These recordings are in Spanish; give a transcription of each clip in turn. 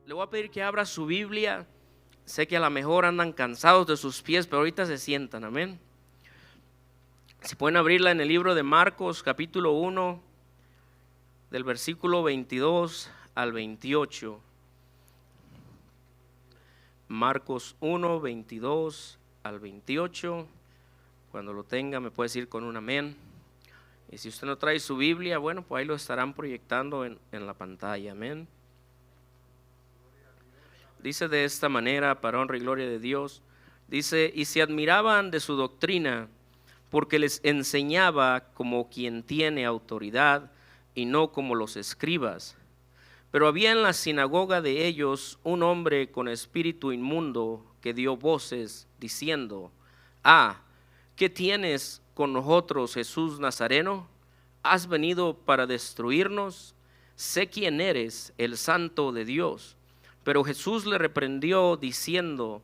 Le voy a pedir que abra su Biblia. Sé que a lo mejor andan cansados de sus pies, pero ahorita se sientan, amén. Si pueden abrirla en el libro de Marcos, capítulo 1, del versículo 22 al 28. Marcos 1, 22 al 28. Cuando lo tenga me puede decir con un amén. Y si usted no trae su Biblia, bueno, pues ahí lo estarán proyectando en la pantalla, amén. Dice de esta manera, para honra y gloria de Dios, dice: y se admiraban de su doctrina, porque les enseñaba como quien tiene autoridad y no como los escribas. Pero había en la sinagoga de ellos un hombre con espíritu inmundo que dio voces diciendo: ¿qué tienes con nosotros, Jesús Nazareno? ¿Has venido para destruirnos? Sé quién eres, el Santo de Dios. Pero Jesús le reprendió diciendo: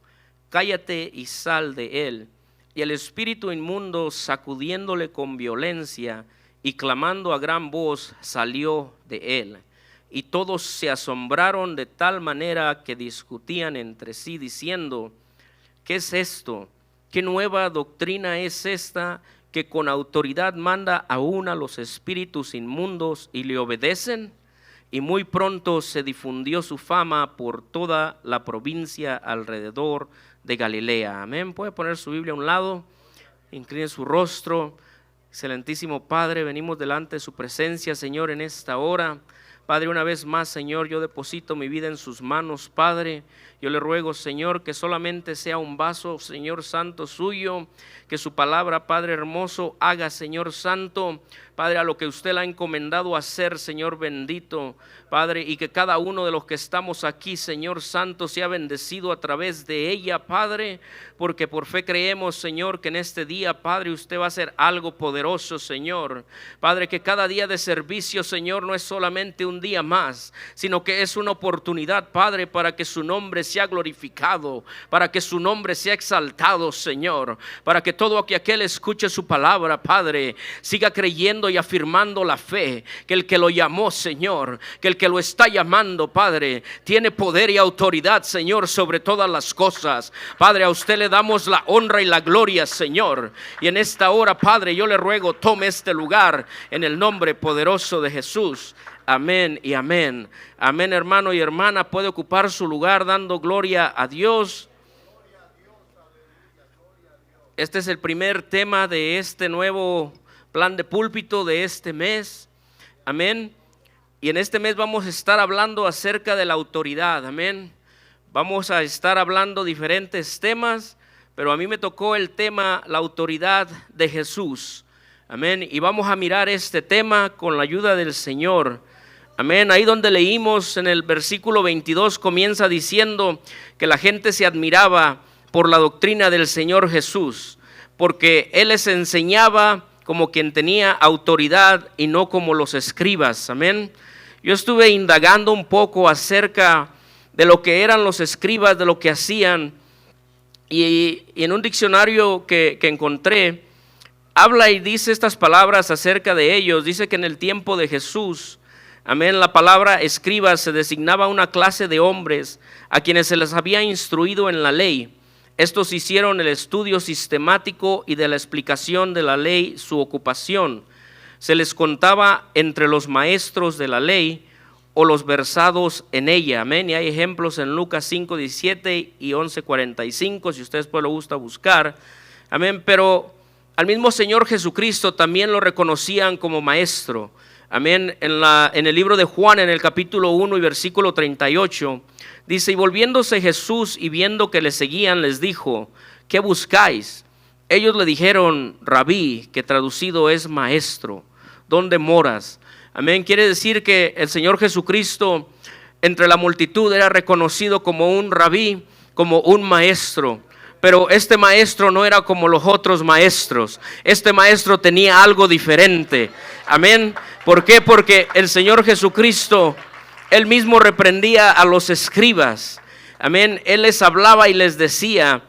cállate y sal de él. Y el espíritu inmundo, sacudiéndole con violencia y clamando a gran voz, salió de él. Y todos se asombraron de tal manera que discutían entre sí diciendo: ¿qué es esto? ¿Qué nueva doctrina es esta, que con autoridad manda aún a los espíritus inmundos y le obedecen? Y muy pronto se difundió su fama por toda la provincia alrededor de Galilea. Amén. Puede poner su Biblia a un lado, incline su rostro. Excelentísimo Padre, venimos delante de su presencia, Señor, en esta hora. Padre, una vez más, Señor, yo deposito mi vida en sus manos, Padre. Yo le ruego, Señor, que solamente sea un vaso, Señor Santo, suyo. Que su palabra, Padre hermoso, haga, Señor Santo, Padre, a lo que usted le ha encomendado hacer, Señor bendito, Padre, y que cada uno de los que estamos aquí, Señor Santo, sea bendecido a través de ella, Padre, porque por fe creemos, Señor, que en este día, Padre, usted va a hacer algo poderoso, Señor. Padre, que cada día de servicio, Señor, no es solamente un día más, sino que es una oportunidad, Padre, para que su nombre sea glorificado, para que su nombre sea exaltado, Señor, para que todo aquel escuche su palabra, Padre, siga creyendo y afirmando la fe, que el que lo llamó, Señor, que el que lo está llamando, Padre, tiene poder y autoridad, Señor, sobre todas las cosas. Padre, a usted le damos la honra y la gloria, Señor, y en esta hora, Padre, yo le ruego, tome este lugar en el nombre poderoso de Jesús. Amén y amén. Amén, hermano y hermana, puede ocupar su lugar dando gloria a Dios. Este es el primer tema de este nuevo plan de púlpito de este mes. Amén. Y en este mes vamos a estar hablando acerca de la autoridad. Amén. Vamos a estar hablando diferentes temas, pero a mí me tocó el tema la autoridad de Jesús. Amén. Y vamos a mirar este tema con la ayuda del Señor. Amén. Ahí donde leímos en el versículo 22 comienza diciendo que la gente se admiraba por la doctrina del Señor Jesús, porque Él les enseñaba como quien tenía autoridad y no como los escribas. Amén. Yo estuve indagando un poco acerca de lo que eran los escribas, de lo que hacían, y en un diccionario que encontré, habla y dice estas palabras acerca de ellos. Dice que en el tiempo de Jesús, amén, la palabra escribas se designaba a una clase de hombres a quienes se les había instruido en la ley. Estos hicieron el estudio sistemático y de la explicación de la ley su ocupación. Se les contaba entre los maestros de la ley o los versados en ella. Amén. Y hay ejemplos en Lucas 5:17 y 11:45, si ustedes pues lo gusta buscar. Amén. Pero al mismo Señor Jesucristo también lo reconocían como maestro. Amén. En el libro de Juan, en el capítulo 1 y versículo 38, dice: y volviéndose Jesús y viendo que le seguían, les dijo: ¿qué buscáis? Ellos le dijeron: Rabí, que traducido es maestro, ¿dónde moras? Amén. Quiere decir que el Señor Jesucristo entre la multitud era reconocido como un rabí, como un maestro. Pero este maestro no era como los otros maestros. Este maestro tenía algo diferente. Amén. ¿Por qué? Porque el Señor Jesucristo, Él mismo reprendía a los escribas. Amén. Él les hablaba y les decía,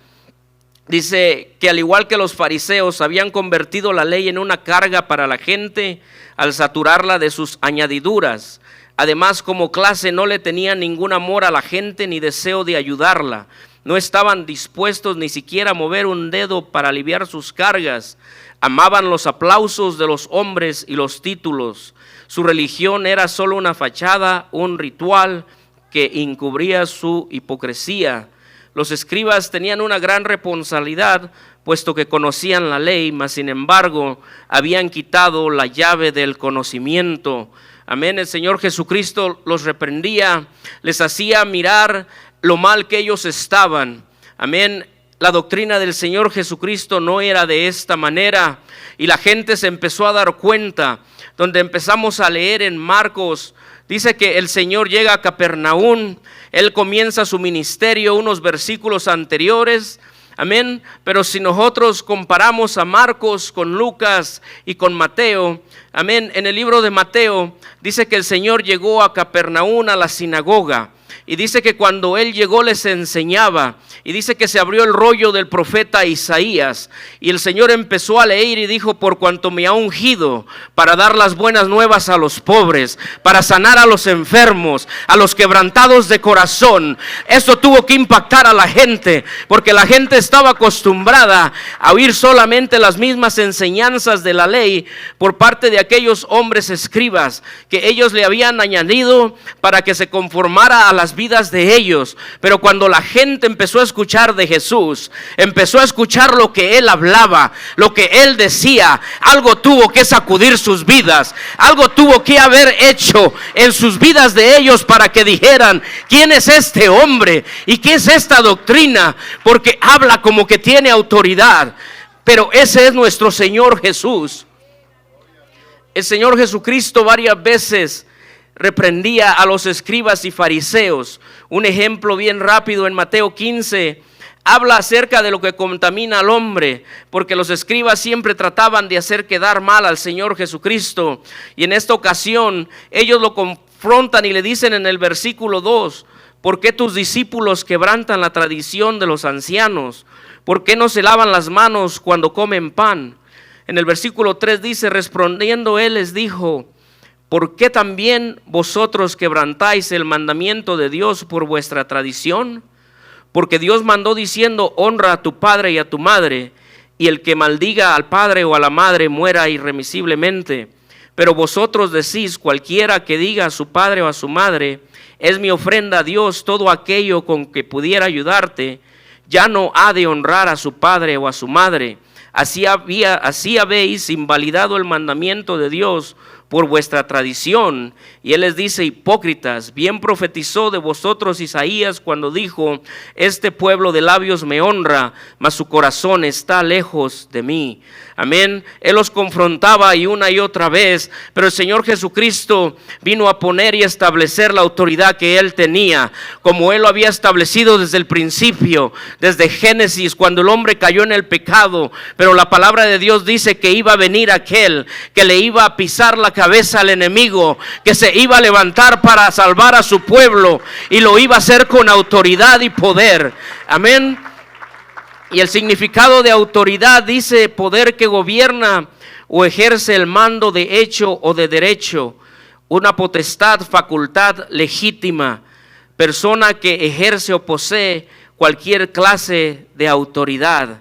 dice que al igual que los fariseos habían convertido la ley en una carga para la gente al saturarla de sus añadiduras. Además, como clase no le tenían ningún amor a la gente ni deseo de ayudarla. No estaban dispuestos ni siquiera a mover un dedo para aliviar sus cargas. Amaban los aplausos de los hombres y los títulos. Su religión era solo una fachada, un ritual que encubría su hipocresía. Los escribas tenían una gran responsabilidad, puesto que conocían la ley, mas sin embargo habían quitado la llave del conocimiento. Amén. El Señor Jesucristo los reprendía, les hacía mirar lo mal que ellos estaban. Amén. La doctrina del Señor Jesucristo no era de esta manera, y la gente se empezó a dar cuenta. Donde empezamos a leer en Marcos, dice que el Señor llega a Capernaum, Él comienza su ministerio unos versículos anteriores. Amén. Pero si nosotros comparamos a Marcos con Lucas y con Mateo, amén, en el libro de Mateo dice que el Señor llegó a Capernaum, a la sinagoga, y dice que cuando Él llegó les enseñaba, y dice que se abrió el rollo del profeta Isaías, y el Señor empezó a leer y dijo: por cuanto me ha ungido para dar las buenas nuevas a los pobres, para sanar a los enfermos, a los quebrantados de corazón. Esto tuvo que impactar a la gente, porque la gente estaba acostumbrada a oír solamente las mismas enseñanzas de la ley por parte de aquellos hombres escribas, que ellos le habían añadido para que se conformara a las vidas de ellos. Pero cuando la gente empezó a escuchar de Jesús, empezó a escuchar lo que Él hablaba, lo que Él decía, algo tuvo que sacudir sus vidas, algo tuvo que haber hecho en sus vidas de ellos para que dijeran: ¿quién es este hombre? ¿Y qué es esta doctrina? Porque habla como que tiene autoridad. Pero ese es nuestro Señor Jesús. El Señor Jesucristo varias veces reprendía a los escribas y fariseos. Un ejemplo bien rápido en Mateo 15 habla acerca de lo que contamina al hombre, porque los escribas siempre trataban de hacer quedar mal al Señor Jesucristo, y en esta ocasión ellos lo confrontan y le dicen en el versículo 2: ¿por qué tus discípulos quebrantan la tradición de los ancianos? ¿Por qué no se lavan las manos cuando comen pan? En el versículo 3 dice: respondiendo Él les dijo: ¿por qué también vosotros quebrantáis el mandamiento de Dios por vuestra tradición? Porque Dios mandó diciendo: honra a tu padre y a tu madre, y el que maldiga al padre o a la madre muera irremisiblemente. Pero vosotros decís: cualquiera que diga a su padre o a su madre, es mi ofrenda a Dios, todo aquello con que pudiera ayudarte, ya no ha de honrar a su padre o a su madre. Así habéis invalidado el mandamiento de Dios por vuestra tradición. Y Él les dice: hipócritas, bien profetizó de vosotros Isaías cuando dijo: este pueblo de labios me honra, mas su corazón está lejos de mí. Amén. Él los confrontaba y una y otra vez, pero el Señor Jesucristo vino a poner y establecer la autoridad que Él tenía, como Él lo había establecido desde el principio, desde Génesis, cuando el hombre cayó en el pecado. Pero la palabra de Dios dice que iba a venir aquel que le iba a pisar la cabeza al enemigo, que se iba a levantar para salvar a su pueblo, y lo iba a hacer con autoridad y poder. Amén. Y el significado de autoridad dice: poder que gobierna o ejerce el mando de hecho o de derecho, una potestad, facultad legítima, persona que ejerce o posee cualquier clase de autoridad.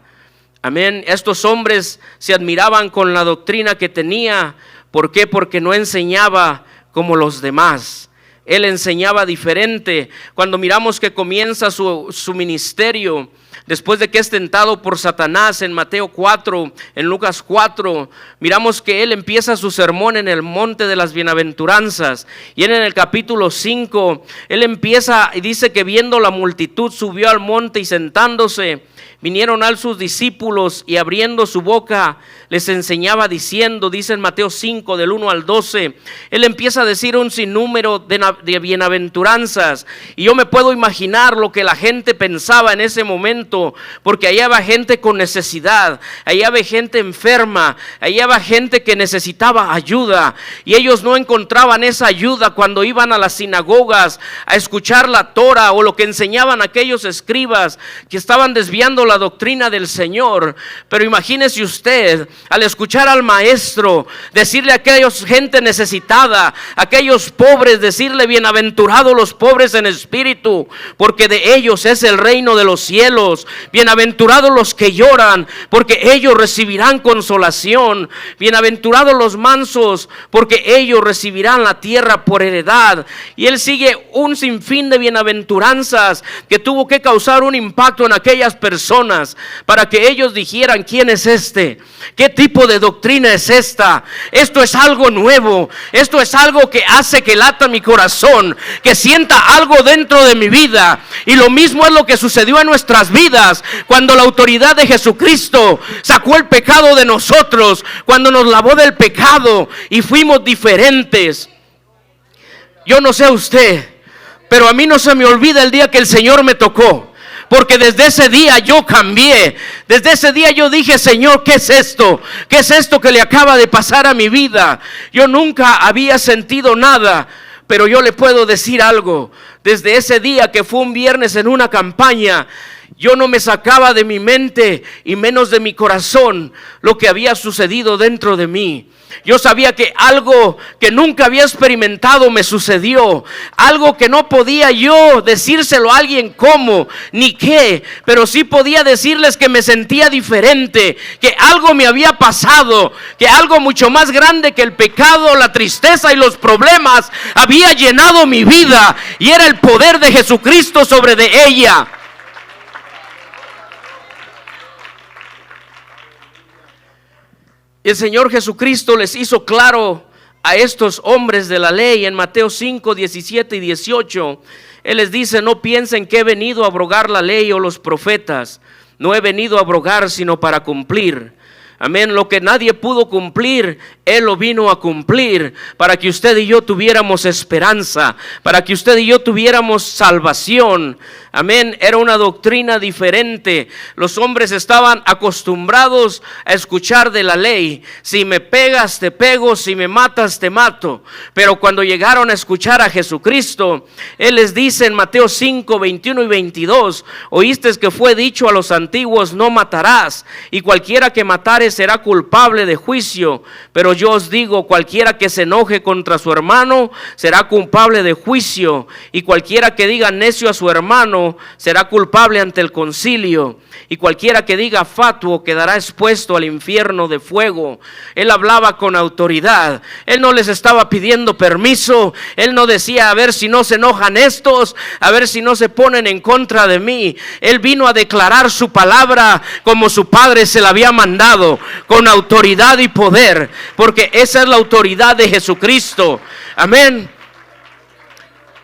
Amén. Estos hombres se admiraban con la doctrina que tenía. ¿Por qué? Porque no enseñaba como los demás. Él enseñaba diferente. Cuando miramos que comienza su ministerio, después de que es tentado por Satanás en Mateo 4, en Lucas 4, miramos que Él empieza su sermón en el monte de las bienaventuranzas. Y en el capítulo 5, Él empieza y dice que viendo la multitud subió al monte y sentándose, vinieron a sus discípulos y abriendo su boca les enseñaba diciendo, dice en Mateo 5 del 1 al 12, Él empieza a decir un sinnúmero de bienaventuranzas. Y yo me puedo imaginar lo que la gente pensaba en ese momento. punto, porque hallaba gente con necesidad, hallaba gente enferma, hallaba gente que necesitaba ayuda, y ellos no encontraban esa ayuda cuando iban a las sinagogas a escuchar la Torah o lo que enseñaban aquellos escribas que estaban desviando la doctrina del Señor. Pero imagínese usted, al escuchar al maestro decirle a aquellos gente necesitada, aquellos pobres, decirle: bienaventurados los pobres en espíritu, porque de ellos es el reino de los cielos. Bienaventurados los que lloran, porque ellos recibirán consolación. Bienaventurados los mansos, porque ellos recibirán la tierra por heredad. Y él sigue un sinfín de bienaventuranzas que tuvo que causar un impacto en aquellas personas para que ellos dijeran: ¿quién es este? ¿Qué tipo de doctrina es esta? Esto es algo nuevo, esto es algo que hace que lata mi corazón, que sienta algo dentro de mi vida. Y lo mismo es lo que sucedió en nuestras vidas cuando la autoridad de Jesucristo sacó el pecado de nosotros, cuando nos lavó del pecado y fuimos diferentes. Yo no sé usted, pero a mí no se me olvida el día que el Señor me tocó, porque desde ese día yo cambié. Desde ese día yo dije: Señor, ¿qué es esto? ¿Qué es esto que le acaba de pasar a mi vida? Yo nunca había sentido nada, pero yo le puedo decir algo. Desde ese día, que fue un viernes en una campaña, yo no me sacaba de mi mente y menos de mi corazón lo que había sucedido dentro de mí. Yo sabía que algo que nunca había experimentado me sucedió, algo que no podía yo decírselo a alguien cómo ni qué, pero sí podía decirles que me sentía diferente, que algo me había pasado, que algo mucho más grande que el pecado, la tristeza y los problemas había llenado mi vida, y era el poder de Jesucristo sobre de ella. El Señor Jesucristo les hizo claro a estos hombres de la ley en Mateo 5, 17 y 18. Él les dice: no piensen que he venido a abrogar la ley o los profetas. No he venido a abrogar, sino para cumplir. Amén. Lo que nadie pudo cumplir, Él lo vino a cumplir para que usted y yo tuviéramos esperanza, para que usted y yo tuviéramos salvación. Amén. Era una doctrina diferente. Los hombres estaban acostumbrados a escuchar de la ley: si me pegas te pego, si me matas te mato. Pero cuando llegaron a escuchar a Jesucristo, Él les dice en Mateo 5, 21 y 22: oísteis que fue dicho a los antiguos: no matarás, y cualquiera que matare será culpable de juicio. Pero yo os digo, cualquiera que se enoje contra su hermano será culpable de juicio, y cualquiera que diga necio a su hermano será culpable ante el concilio, y cualquiera que diga fatuo quedará expuesto al infierno de fuego. Él hablaba con autoridad. Él no les estaba pidiendo permiso. Él no decía: a ver si no se enojan estos, a ver si no se ponen en contra de mí. Él vino a declarar su palabra como su Padre se la había mandado, con autoridad y poder, porque esa es la autoridad de Jesucristo. Amén.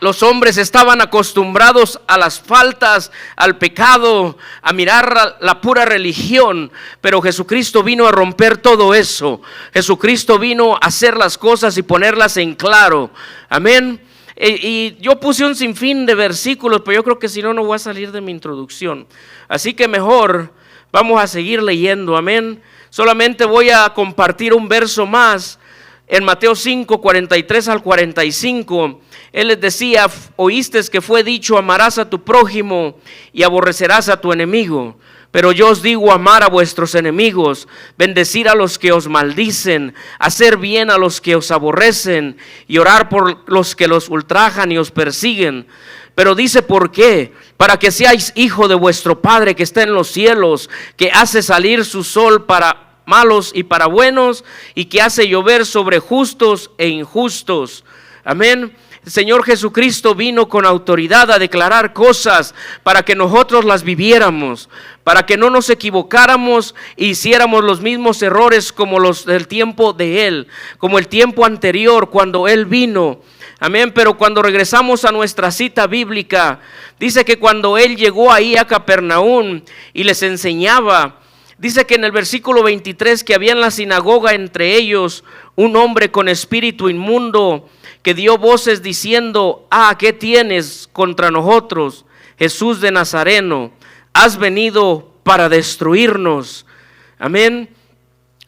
Los hombres estaban acostumbrados a las faltas, al pecado, a mirar la pura religión, pero Jesucristo vino a romper todo eso. Jesucristo vino a hacer las cosas y ponerlas en claro. Amén. Y yo puse un sinfín de versículos, pero yo creo que si no, no voy a salir de mi introducción. Así que mejor vamos a seguir leyendo. Amén. Solamente voy a compartir un verso más. En Mateo 5, 43 al 45, Él les decía: oísteis que fue dicho: amarás a tu prójimo y aborrecerás a tu enemigo. Pero yo os digo: amar a vuestros enemigos, bendecir a los que os maldicen, hacer bien a los que os aborrecen, y orar por los que los ultrajan y os persiguen. Pero dice: ¿por qué? Para que seáis hijo de vuestro Padre que está en los cielos, que hace salir su sol para malos y para buenos, y que hace llover sobre justos e injustos. Amén. El Señor Jesucristo vino con autoridad a declarar cosas para que nosotros las viviéramos, para que no nos equivocáramos e hiciéramos los mismos errores como los del tiempo de Él, como el tiempo anterior cuando Él vino. Amén. Pero cuando regresamos a nuestra cita bíblica, dice que cuando Él llegó ahí a Capernaum y les enseñaba, dice que en el versículo 23 que había en la sinagoga entre ellos un hombre con espíritu inmundo que dio voces diciendo: ¿qué tienes contra nosotros, Jesús de Nazareno? has venido para destruirnos. Amén.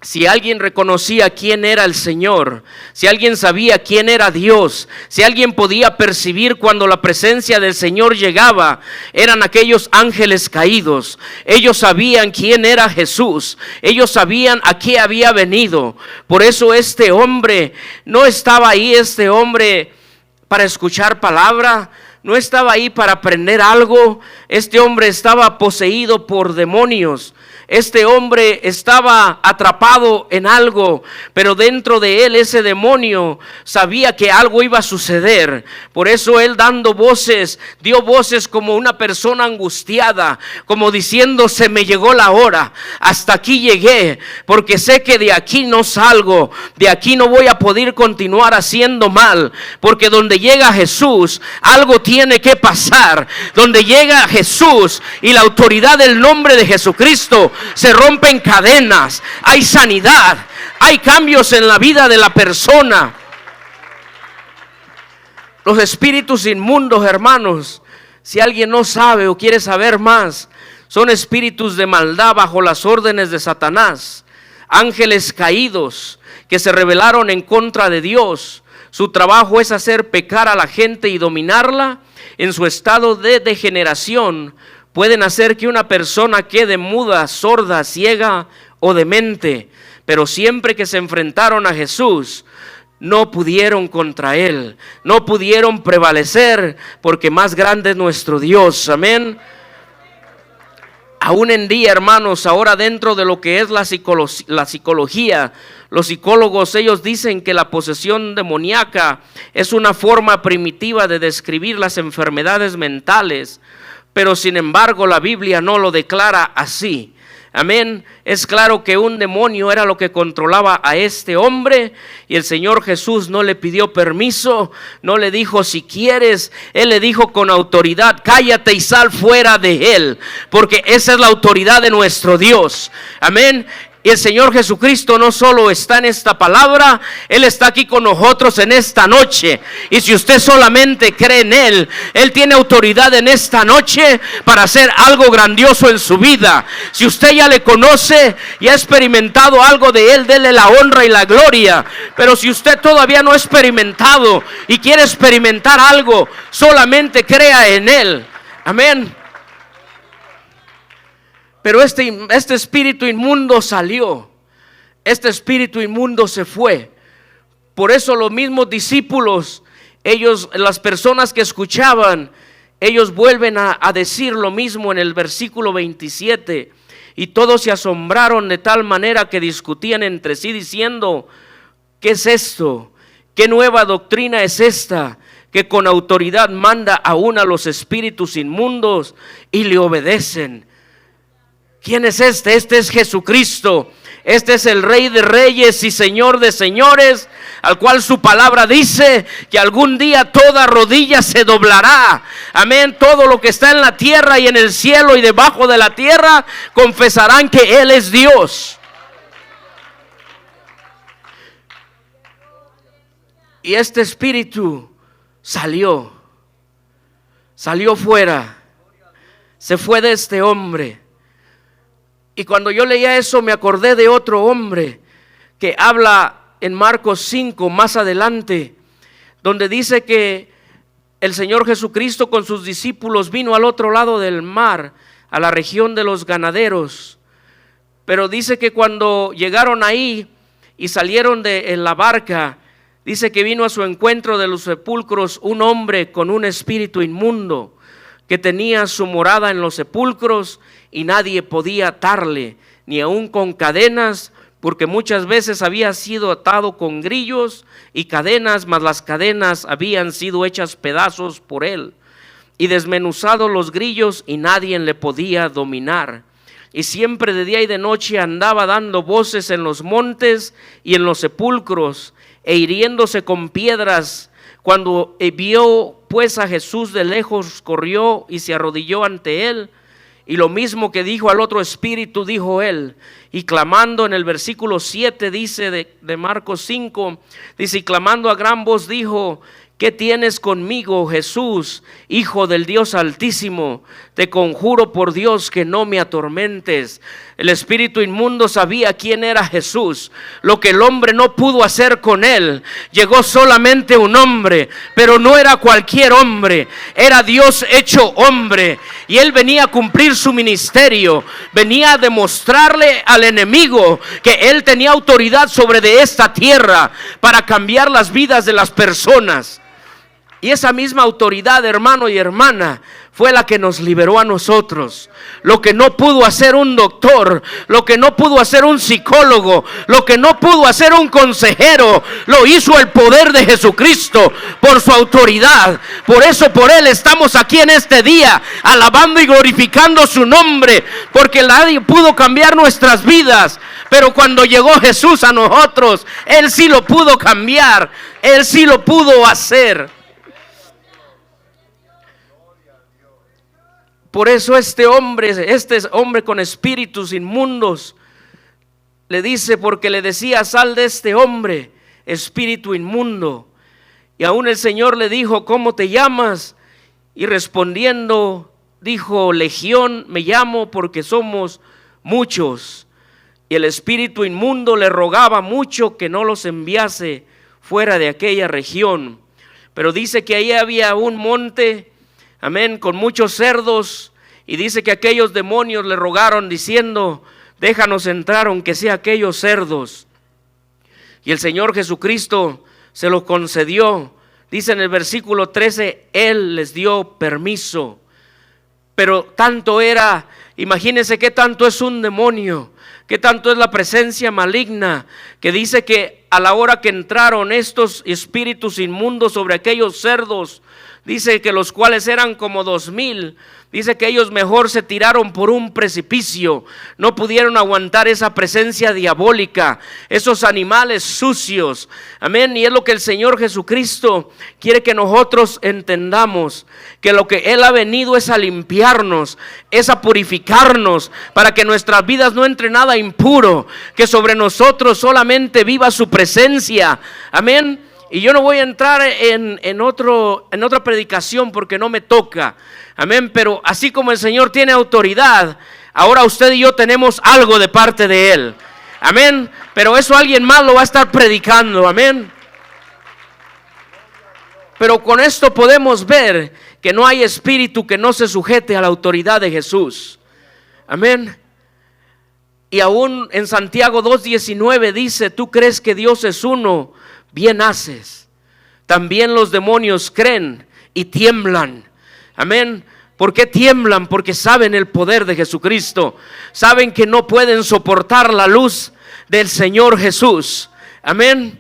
Si alguien reconocía quién era el Señor, si alguien sabía quién era Dios, si alguien podía percibir cuando la presencia del Señor llegaba, eran aquellos ángeles caídos. Ellos sabían quién era Jesús, ellos sabían a qué había venido. Por eso este hombre no estaba ahí, para escuchar palabra, no estaba ahí para aprender algo. Este hombre estaba poseído por demonios. Este hombre estaba atrapado en algo, pero dentro de él ese demonio sabía que algo iba a suceder. Por eso él dio voces como una persona angustiada, como diciendo: se me llegó la hora, hasta aquí llegué, porque sé que de aquí no salgo, de aquí no voy a poder continuar haciendo mal, porque donde llega Jesús, algo tiene que pasar. Donde llega Jesús y la autoridad del nombre de Jesucristo, se rompen cadenas, hay sanidad, hay cambios en la vida de la persona. Los espíritus inmundos, hermanos, si alguien no sabe o quiere saber más, son espíritus de maldad bajo las órdenes de Satanás, ángeles caídos que se rebelaron en contra de Dios. Su trabajo es hacer pecar a la gente y dominarla. En su estado de degeneración pueden hacer que una persona quede muda, sorda, ciega o demente. Pero siempre que se enfrentaron a Jesús, no pudieron contra Él, no pudieron prevalecer, porque más grande es nuestro Dios. Amén. Aún en día, hermanos, ahora dentro de lo que es la psicología, los psicólogos, ellos dicen que la posesión demoníaca es una forma primitiva de describir las enfermedades mentales. Pero sin embargo la Biblia no lo declara así. Amén. Es claro que un demonio era lo que controlaba a este hombre, y el Señor Jesús no le pidió permiso, no le dijo si quieres. Él le dijo con autoridad: cállate y sal fuera de él, porque esa es la autoridad de nuestro Dios. Amén. Y el Señor Jesucristo no solo está en esta palabra, Él está aquí con nosotros en esta noche. Y si usted solamente cree en Él, Él tiene autoridad en esta noche para hacer algo grandioso en su vida. Si usted ya le conoce y ha experimentado algo de Él, déle la honra y la gloria. Pero si usted todavía no ha experimentado y quiere experimentar algo, solamente crea en Él. Amén. Pero este espíritu inmundo salió, este espíritu inmundo se fue. Por eso los mismos discípulos, las personas que escuchaban, ellos vuelven a decir lo mismo en el versículo 27. Y todos se asombraron de tal manera que discutían entre sí diciendo: ¿qué es esto? ¿Qué nueva doctrina es esta? Que con autoridad manda aún a los espíritus inmundos y le obedecen. ¿Quién es este? Este es Jesucristo. Este es el Rey de Reyes y Señor de Señores, al cual su palabra dice que algún día toda rodilla se doblará. Amén. Todo lo que está en la tierra y en el cielo y debajo de la tierra confesarán que Él es Dios. Y este espíritu salió fuera, se fue de este hombre. Y cuando yo leía eso me acordé de otro hombre que habla en Marcos 5 más adelante, donde dice que el Señor Jesucristo con sus discípulos vino al otro lado del mar, a la región de los ganaderos. Pero dice que cuando llegaron ahí y salieron en la barca, dice que vino a su encuentro de los sepulcros un hombre con un espíritu inmundo, que tenía su morada en los sepulcros, y nadie podía atarle, ni aun con cadenas, porque muchas veces había sido atado con grillos y cadenas, mas las cadenas habían sido hechas pedazos por él, y desmenuzados los grillos, y nadie le podía dominar. Y siempre de día y de noche andaba dando voces en los montes y en los sepulcros, e hiriéndose con piedras. Cuando vio pues a Jesús de lejos, corrió y se arrodilló ante él. Y lo mismo que dijo al otro espíritu, dijo él. Y clamando, en el versículo 7 dice de Marcos 5, dice: y clamando a gran voz dijo: ¿Qué tienes conmigo, Jesús, Hijo del Dios Altísimo? Te conjuro por Dios que no me atormentes. El espíritu inmundo sabía quién era Jesús. Lo que el hombre no pudo hacer con él, llegó solamente un hombre, pero no era cualquier hombre, era Dios hecho hombre. Y él venía a cumplir su ministerio, venía a demostrarle al enemigo que él tenía autoridad sobre de esta tierra para cambiar las vidas de las personas. Y esa misma autoridad, hermano y hermana, fue la que nos liberó a nosotros. Lo que no pudo hacer un doctor, lo que no pudo hacer un psicólogo, lo que no pudo hacer un consejero, lo hizo el poder de Jesucristo por su autoridad. Por eso, por Él estamos aquí en este día, alabando y glorificando su nombre, porque nadie pudo cambiar nuestras vidas. Pero cuando llegó Jesús a nosotros, Él sí lo pudo cambiar, Él sí lo pudo hacer. Por eso este hombre con espíritus inmundos, le dice, porque le decía: sal de este hombre, espíritu inmundo. Y aún el Señor le dijo: ¿cómo te llamas? Y respondiendo dijo: Legión me llamo, porque somos muchos. Y el espíritu inmundo le rogaba mucho que no los enviase fuera de aquella región. Pero dice que ahí había un monte, amén, con muchos cerdos, y dice que aquellos demonios le rogaron diciendo: déjanos entrar aunque sea aquellos cerdos. Y el Señor Jesucristo se lo concedió. Dice en el versículo 13, Él les dio permiso. Pero tanto era, imagínense qué tanto es un demonio, qué tanto es la presencia maligna, que dice que a la hora que entraron estos espíritus inmundos sobre aquellos cerdos, dice que los cuales eran como 2000, dice que ellos mejor se tiraron por un precipicio, no pudieron aguantar esa presencia diabólica, esos animales sucios, amén. Y es lo que el Señor Jesucristo quiere que nosotros entendamos, que lo que Él ha venido es a limpiarnos, es a purificarnos, para que nuestras vidas no entre nada impuro, que sobre nosotros solamente viva su presencia, amén. Y yo no voy a entrar en otra predicación porque no me toca, amén. Pero así como el Señor tiene autoridad, ahora usted y yo tenemos algo de parte de Él, amén. Pero eso alguien más lo va a estar predicando, amén. Pero con esto podemos ver que no hay espíritu que no se sujete a la autoridad de Jesús, amén. Y aún en Santiago 2:19 dice: tú crees que Dios es uno, bien haces. También los demonios creen y tiemblan, amén. ¿Por qué tiemblan? Porque saben el poder de Jesucristo, saben que no pueden soportar la luz del Señor Jesús, amén.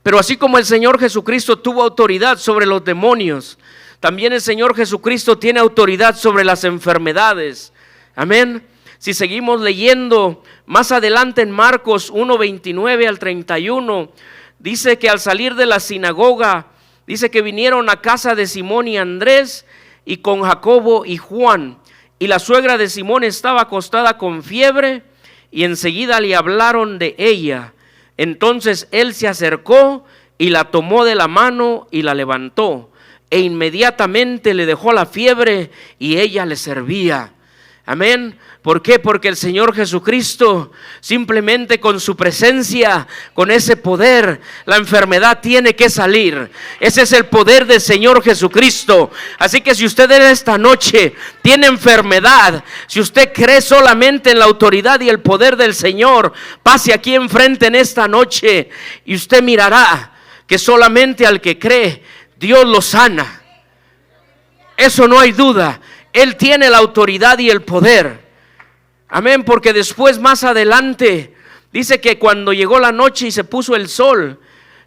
Pero así como el Señor Jesucristo tuvo autoridad sobre los demonios, también el Señor Jesucristo tiene autoridad sobre las enfermedades, amén. Si seguimos leyendo más adelante en Marcos 1:29 al 31, dice que al salir de la sinagoga, dice que vinieron a casa de Simón y Andrés y con Jacobo y Juan. Y la suegra de Simón estaba acostada con fiebre y enseguida le hablaron de ella. Entonces él se acercó y la tomó de la mano y la levantó. E inmediatamente le dejó la fiebre y ella le servía. Amén. ¿Por qué? Porque el Señor Jesucristo, simplemente con su presencia, con ese poder, la enfermedad tiene que salir. Ese es el poder del Señor Jesucristo. Así que si usted en esta noche tiene enfermedad, si usted cree solamente en la autoridad y el poder del Señor, pase aquí enfrente en esta noche y usted mirará que solamente al que cree, Dios lo sana. Eso no hay duda. Él tiene la autoridad y el poder, amén. Porque después, más adelante, dice que cuando llegó la noche y se puso el sol,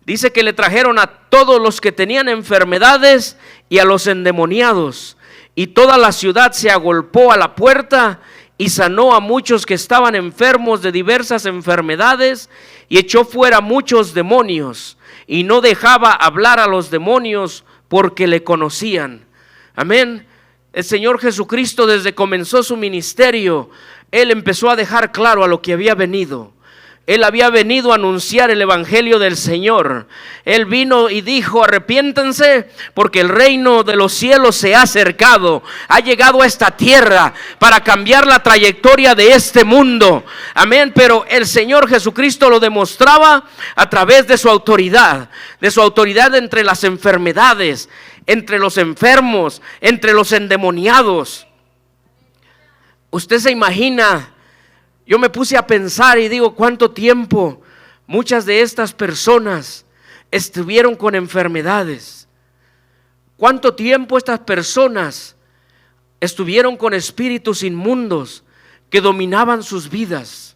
dice que le trajeron a todos los que tenían enfermedades y a los endemoniados, y toda la ciudad se agolpó a la puerta y sanó a muchos que estaban enfermos de diversas enfermedades, y echó fuera muchos demonios, y no dejaba hablar a los demonios porque le conocían, amén. El Señor Jesucristo, desde comenzó su ministerio, Él empezó a dejar claro a lo que había venido. Él había venido a anunciar el evangelio del Señor. Él vino y dijo: arrepiéntense, porque el reino de los cielos se ha acercado, ha llegado a esta tierra para cambiar la trayectoria de este mundo. Amén. Pero el Señor Jesucristo lo demostraba a través de su autoridad entre las enfermedades, entre los enfermos, entre los endemoniados. Usted se imagina, yo me puse a pensar y digo, ¿cuánto tiempo muchas de estas personas estuvieron con enfermedades? ¿Cuánto tiempo estas personas estuvieron con espíritus inmundos que dominaban sus vidas?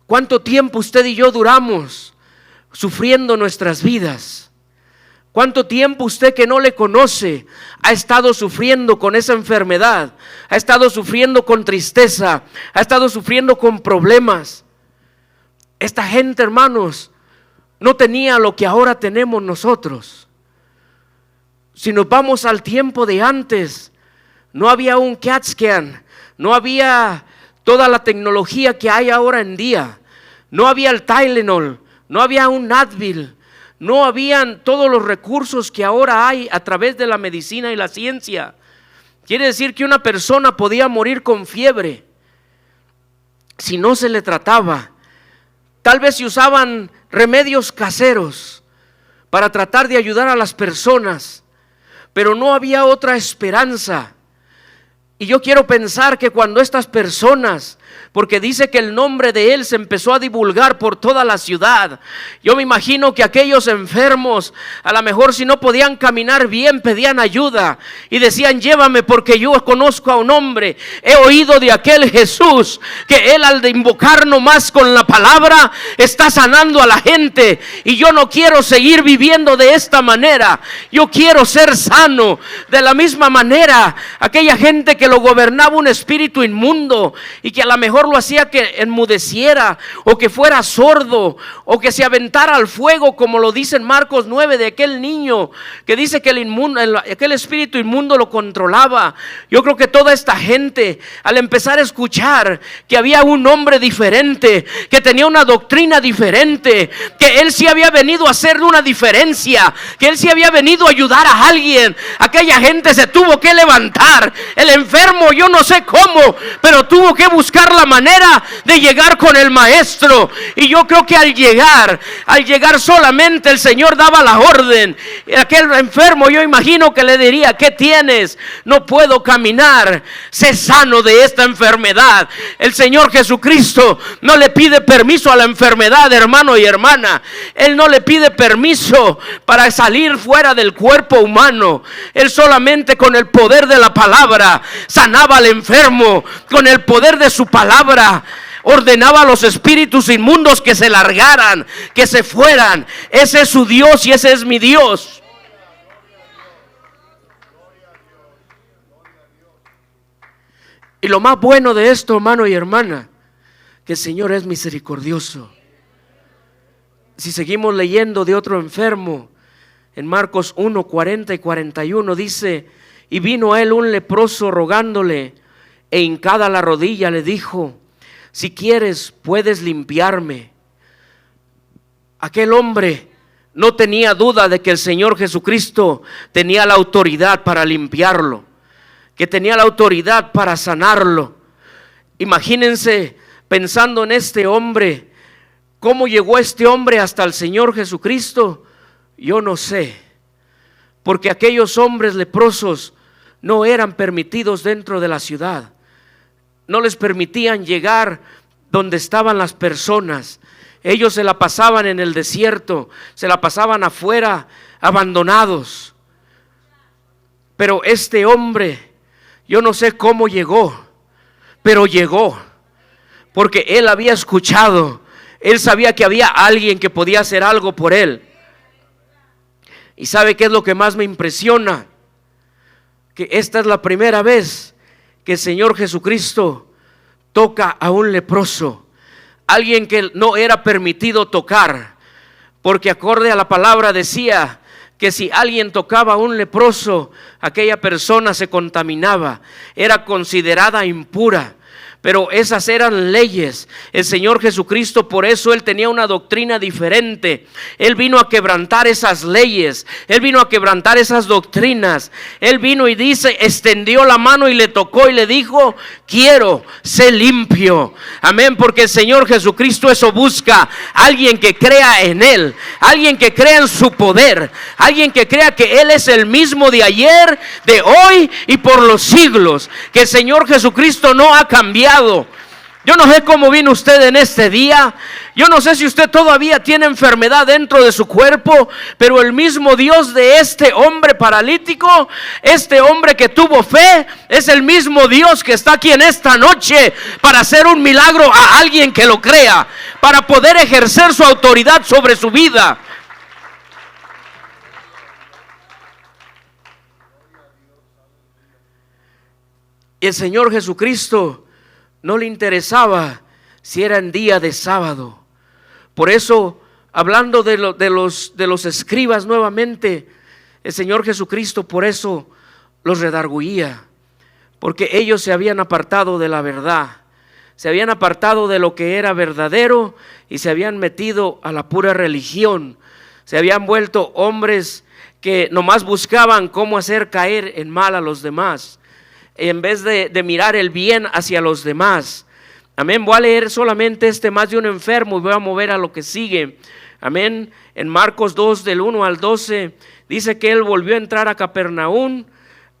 ¿Cuánto tiempo usted y yo duramos sufriendo nuestras vidas? ¿Cuánto tiempo usted que no le conoce ha estado sufriendo con esa enfermedad? Ha estado sufriendo con tristeza, ha estado sufriendo con problemas. Esta gente, hermanos, no tenía lo que ahora tenemos nosotros. Si nos vamos al tiempo de antes, no había un CAT scan, no había toda la tecnología que hay ahora en día, no había el Tylenol, no había un Advil, no habían todos los recursos que ahora hay a través de la medicina y la ciencia. Quiere decir que una persona podía morir con fiebre si no se le trataba. Tal vez se usaban remedios caseros para tratar de ayudar a las personas, pero no había otra esperanza. Y yo quiero pensar que cuando estas personas, porque dice que el nombre de él se empezó a divulgar por toda la ciudad, yo me imagino que aquellos enfermos, a lo mejor si no podían caminar bien, pedían ayuda y decían: llévame, porque yo conozco a un hombre, he oído de aquel Jesús, que él al de invocar nomás con la palabra está sanando a la gente, y yo no quiero seguir viviendo de esta manera, yo quiero ser sano. De la misma manera, aquella gente que lo gobernaba un espíritu inmundo y que a lo mejor lo hacía que enmudeciera o que fuera sordo o que se aventara al fuego, como lo dice en Marcos 9 de aquel niño que dice que aquel espíritu inmundo lo controlaba. Yo creo que toda esta gente, al empezar a escuchar que había un hombre diferente, que tenía una doctrina diferente, que él sí había venido a hacerle una diferencia, que él sí había venido a ayudar a alguien, aquella gente se tuvo que levantar. El enfermo, yo no sé cómo, pero tuvo que buscar la manera de llegar con el maestro. Y yo creo que al llegar solamente el Señor daba la orden. Aquel enfermo, yo imagino que le diría: ¿qué tienes? No puedo caminar, sé sano de esta enfermedad. El Señor Jesucristo no le pide permiso a la enfermedad, hermano y hermana. Él no le pide permiso para salir fuera del cuerpo humano. Él solamente con el poder de la palabra sanaba al enfermo. Con el poder de su palabra ordenaba a los espíritus inmundos que se largaran, que se fueran. Ese es su Dios y ese es mi Dios. Y lo más bueno de esto, hermano y hermana, que el Señor es misericordioso. Si seguimos leyendo de otro enfermo, en Marcos 1, 40 y 41 dice: y vino a él un leproso rogándole, e hincada la rodilla le dijo: si quieres, puedes limpiarme. Aquel hombre no tenía duda de que el Señor Jesucristo tenía la autoridad para limpiarlo, que tenía la autoridad para sanarlo. Imagínense pensando en este hombre, cómo llegó este hombre hasta el Señor Jesucristo. Yo no sé, porque aquellos hombres leprosos no eran permitidos dentro de la ciudad. No les permitían llegar donde estaban las personas. Ellos se la pasaban en el desierto, se la pasaban afuera, abandonados. Pero este hombre, yo no sé cómo llegó, pero llegó, porque él había escuchado, él sabía que había alguien que podía hacer algo por él. ¿Y sabe qué es lo que más me impresiona? Que esta es la primera vez que el Señor Jesucristo toca a un leproso, alguien que no era permitido tocar, porque acorde a la palabra decía que si alguien tocaba a un leproso, aquella persona se contaminaba, era considerada impura. pero esas eran leyes. El Señor Jesucristo, por eso Él tenía una doctrina diferente. Él vino a quebrantar esas leyes, Él vino a quebrantar esas doctrinas. Él vino y dice, extendió la mano y le tocó y le dijo: quiero, sé limpio. Amén, porque el Señor Jesucristo eso busca: alguien que crea en Él, alguien que crea en su poder, alguien que crea que Él es el mismo de ayer, de hoy y por los siglos, que el Señor Jesucristo no ha cambiado. Yo no sé cómo vino usted en este día. Yo no sé si usted todavía tiene enfermedad dentro de su cuerpo, pero el mismo Dios de este hombre paralítico, este hombre que tuvo fe, es el mismo Dios que está aquí en esta noche para hacer un milagro a alguien que lo crea, para poder ejercer su autoridad sobre su vida. Y el Señor Jesucristo no le interesaba si era en día de sábado. Por eso, hablando de los escribas nuevamente, el Señor Jesucristo por eso los redarguía, porque ellos se habían apartado de la verdad, se habían apartado de lo que era verdadero y se habían metido a la pura religión. Se habían vuelto hombres que nomás buscaban cómo hacer caer en mal a los demás, en vez de mirar el bien hacia los demás. Amén. Voy a leer solamente más de un enfermo y voy a mover a lo que sigue. Amén. En Marcos 2 del 1 al 12 dice que él volvió a entrar a Capernaum.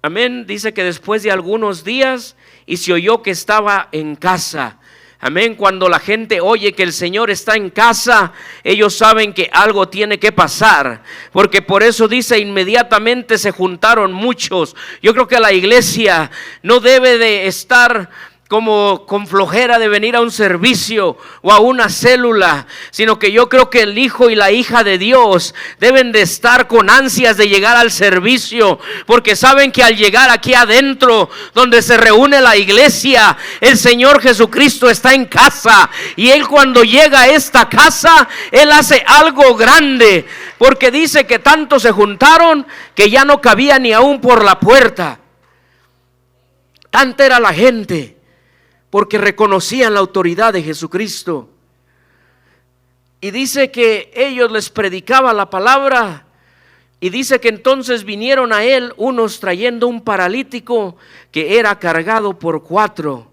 Amén. Dice que después de algunos días y se oyó que estaba en casa. Amén. Cuando la gente oye que el Señor está en casa, ellos saben que algo tiene que pasar, porque por eso dice: inmediatamente se juntaron muchos. Yo creo que la iglesia no debe de estar como con flojera de venir a un servicio o a una célula, sino que yo creo que el hijo y la hija de Dios deben de estar con ansias de llegar al servicio, porque saben que al llegar aquí adentro donde se reúne la iglesia, el Señor Jesucristo está en casa, y Él cuando llega a esta casa, Él hace algo grande, porque dice que tanto se juntaron que ya no cabía ni aún por la puerta. Tanta era la gente, porque reconocían la autoridad de Jesucristo. Y dice que ellos les predicaban la palabra. Y dice que entonces vinieron a él unos trayendo un paralítico que era cargado por 4.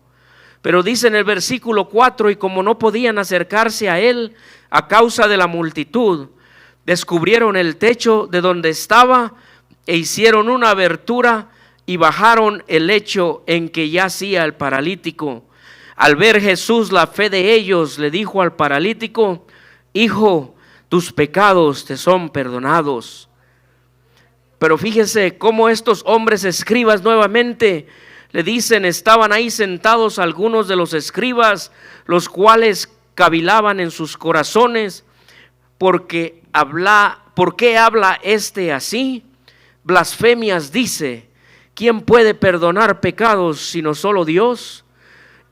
Pero dice en el versículo 4: y como no podían acercarse a él a causa de la multitud, descubrieron el techo de donde estaba e hicieron una abertura y bajaron el lecho en que yacía el paralítico. Al ver Jesús la fe de ellos, le dijo al paralítico: hijo, tus pecados te son perdonados. Pero fíjese cómo estos hombres escribas nuevamente le dicen, estaban ahí sentados algunos de los escribas, los cuales cavilaban en sus corazones: ¿por qué habla este así? Blasfemias dice. ¿Quién puede perdonar pecados sino solo Dios?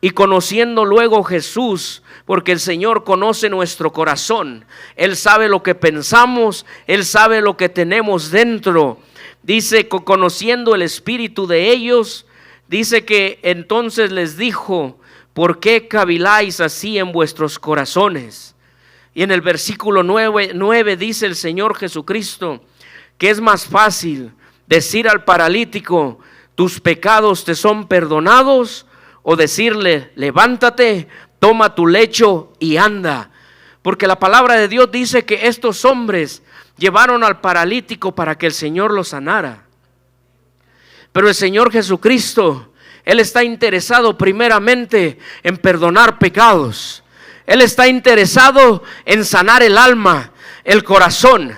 Y conociendo luego Jesús, porque el Señor conoce nuestro corazón, Él sabe lo que pensamos, Él sabe lo que tenemos dentro. Dice, conociendo el espíritu de ellos, dice que entonces les dijo: ¿por qué caviláis así en vuestros corazones? Y en el versículo 9 dice el Señor Jesucristo que es más fácil decir al paralítico: tus pecados te son perdonados, o decirle: levántate, toma tu lecho y anda. Porque la palabra de Dios dice que estos hombres llevaron al paralítico para que el Señor lo sanara. Pero el Señor Jesucristo, Él está interesado primeramente en perdonar pecados. Él está interesado en sanar el alma, el corazón.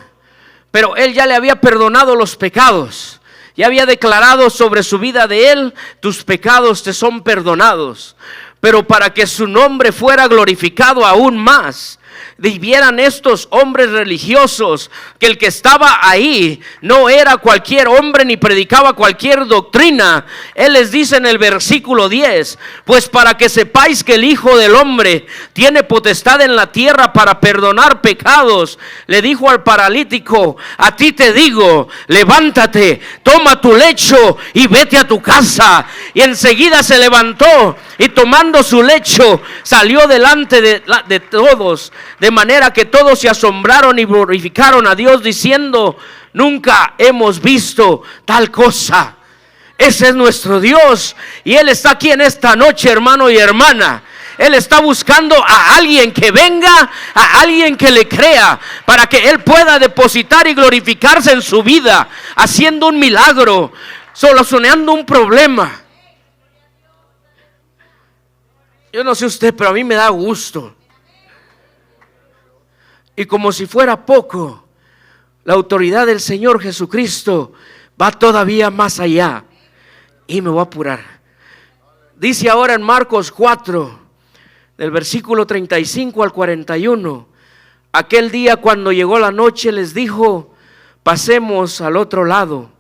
Pero Él ya le había perdonado los pecados. Ya había declarado sobre su vida de él: tus pecados te son perdonados. Pero para que su nombre fuera glorificado aún más, vieran estos hombres religiosos que el que estaba ahí no era cualquier hombre ni predicaba cualquier doctrina. Él les dice en el versículo 10: pues para que sepáis que el Hijo del Hombre tiene potestad en la tierra para perdonar pecados, le dijo al paralítico: a ti te digo, levántate, toma tu lecho y vete a tu casa. y enseguida se levantó y tomando su lecho salió delante de todos, de manera que todos se asombraron y glorificaron a Dios diciendo: nunca hemos visto tal cosa. Ese es nuestro Dios y Él está aquí en esta noche, hermano y hermana. Él está buscando a alguien que venga, a alguien que le crea, para que Él pueda depositar y glorificarse en su vida, haciendo un milagro, solucionando un problema. Yo no sé usted, pero a mí me da gusto. Y como si fuera poco, la autoridad del Señor Jesucristo va todavía más allá. Y me voy a apurar. Dice ahora en Marcos 4, del versículo 35 al 41. Aquel día, cuando llegó la noche, les dijo: pasemos al otro lado.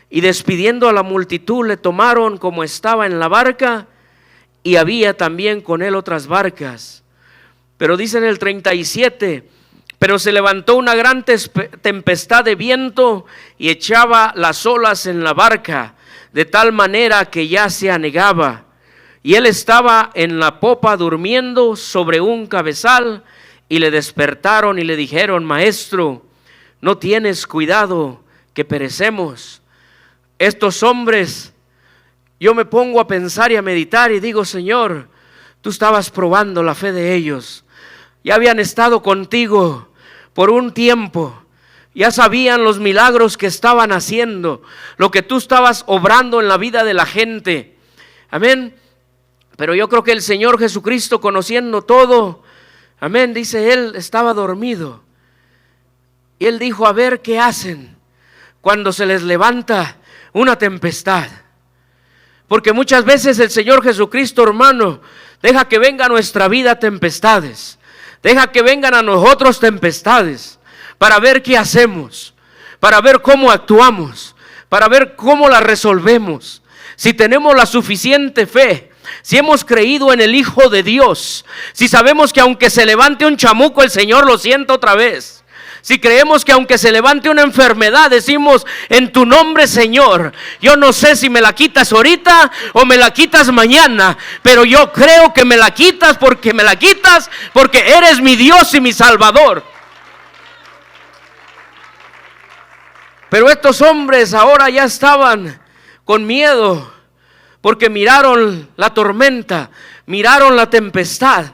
Y despidiendo a la multitud, le tomaron como estaba en la barca, y había también con él otras barcas. Pero dice en el 37: pero se levantó una gran tempestad de viento y echaba las olas en la barca, de tal manera que ya se anegaba. Y él estaba en la popa durmiendo sobre un cabezal, y le despertaron y le dijeron: maestro, ¿no tienes cuidado que perecemos? Estos hombres, yo me pongo a pensar y a meditar y digo: Señor, tú estabas probando la fe de ellos. Ya habían estado contigo por un tiempo. Ya sabían los milagros que estaban haciendo, lo que tú estabas obrando en la vida de la gente. Amén. Pero yo creo que el Señor Jesucristo, conociendo todo, amén, dice, Él estaba dormido. Y Él dijo: a ver qué hacen cuando se les levanta una tempestad. Porque muchas veces el Señor Jesucristo, hermano, deja que venga a nuestra vida tempestades. Deja que vengan a nosotros tempestades para ver qué hacemos, para ver cómo actuamos, para ver cómo la resolvemos. Si tenemos la suficiente fe, si hemos creído en el Hijo de Dios, si sabemos que aunque se levante un chamuco, el Señor lo sienta otra vez. Si creemos que aunque se levante una enfermedad, decimos: en tu nombre, Señor, yo no sé si me la quitas ahorita o me la quitas mañana, pero yo creo que me la quitas porque eres mi Dios y mi Salvador. Pero estos hombres ahora ya estaban con miedo, porque miraron la tormenta, miraron la tempestad.